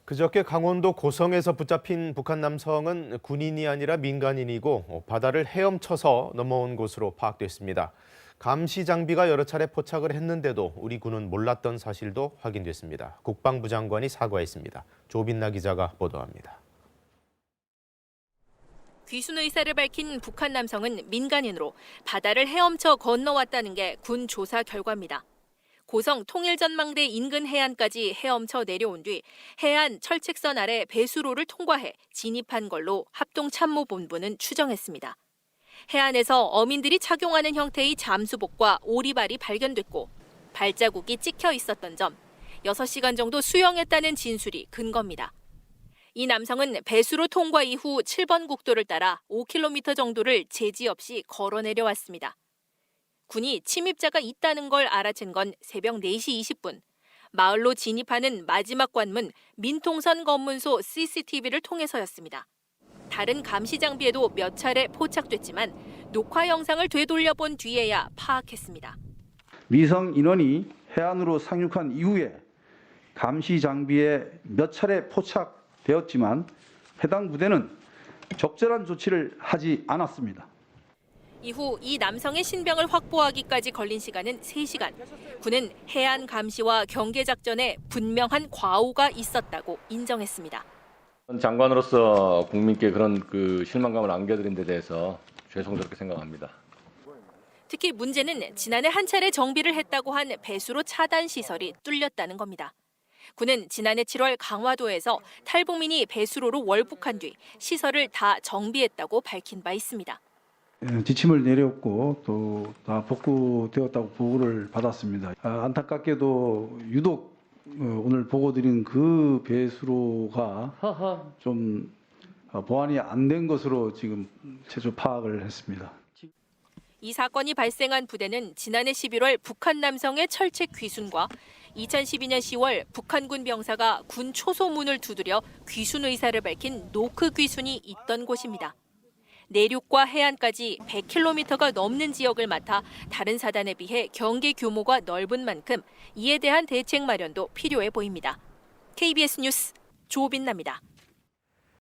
그저께 강원도 고성에서 붙잡힌 북한 남성은 군인이 아니라 민간인이고 바다를 헤엄쳐서 넘어온 것으로 파악됐습니다. 감시 장비가 여러 차례 포착을 했는데도 우리 군은 몰랐던 사실도 확인됐습니다. 국방부 장관이 사과했습니다. 조빈나 기자가 보도합니다. 귀순 의사를 밝힌 북한 남성은 민간인으로 바다를 헤엄쳐 건너왔다는 게 군 조사 결과입니다. 고성 통일전망대 인근 해안까지 헤엄쳐 내려온 뒤 해안 철책선 아래 배수로를 통과해 진입한 걸로 합동참모본부는 추정했습니다. 해안에서 어민들이 착용하는 형태의 잠수복과 오리발이 발견됐고 발자국이 찍혀 있었던 점, 6시간 정도 수영했다는 진술이 근거입니다. 이 남성은 배수로 통과 이후 7번 국도를 따라 5km 정도를 제지 없이 걸어 내려왔습니다. 군이 침입자가 있다는 걸 알아챈 건 새벽 4시 20분. 마을로 진입하는 마지막 관문 민통선 검문소 CCTV를 통해서였습니다. 다른 감시 장비에도 몇 차례 포착됐지만 녹화 영상을 되돌려본 뒤에야 파악했습니다. 미성 인원이 해안으로 상륙한 이후에 감시 장비에 몇 차례 포착되었지만 해당 부대는 적절한 조치를 하지 않았습니다. 이후 이 남성의 신병을 확보하기까지 걸린 시간은 3시간. 군은 해안 감시와 경계 작전에 분명한 과오가 있었다고 인정했습니다. 장관으로서 국민께 그런 실망감을 안겨드린 데 대해서 죄송스럽게 생각합니다. 특히 문제는 지난해 한 차례 정비를 했다고 한 배수로 차단 시설이 뚫렸다는 겁니다. 군은 지난해 7월 강화도에서 탈북민이 배수로로 월북한 뒤 시설을 다 정비했다고 밝힌 바 있습니다. 지침을 내렸고 또 다 복구되었다고 보고를 받았습니다. 안타깝게도 유독 오늘 보고드린 그 배수로가 좀 보완이 안 된 것으로 지금 최초 파악을 했습니다. 이 사건이 발생한 부대는 지난해 11월 북한 남성의 철책 귀순과 2012년 10월 북한군 병사가 군 초소문을 두드려 귀순 의사를 밝힌 노크 귀순이 있던 곳입니다. 내륙과 해안까지 100km가 넘는 지역을 맡아 다른 사단에 비해 경계 규모가 넓은 만큼 이에 대한 대책 마련도 필요해 보입니다. KBS 뉴스 조빈나입니다.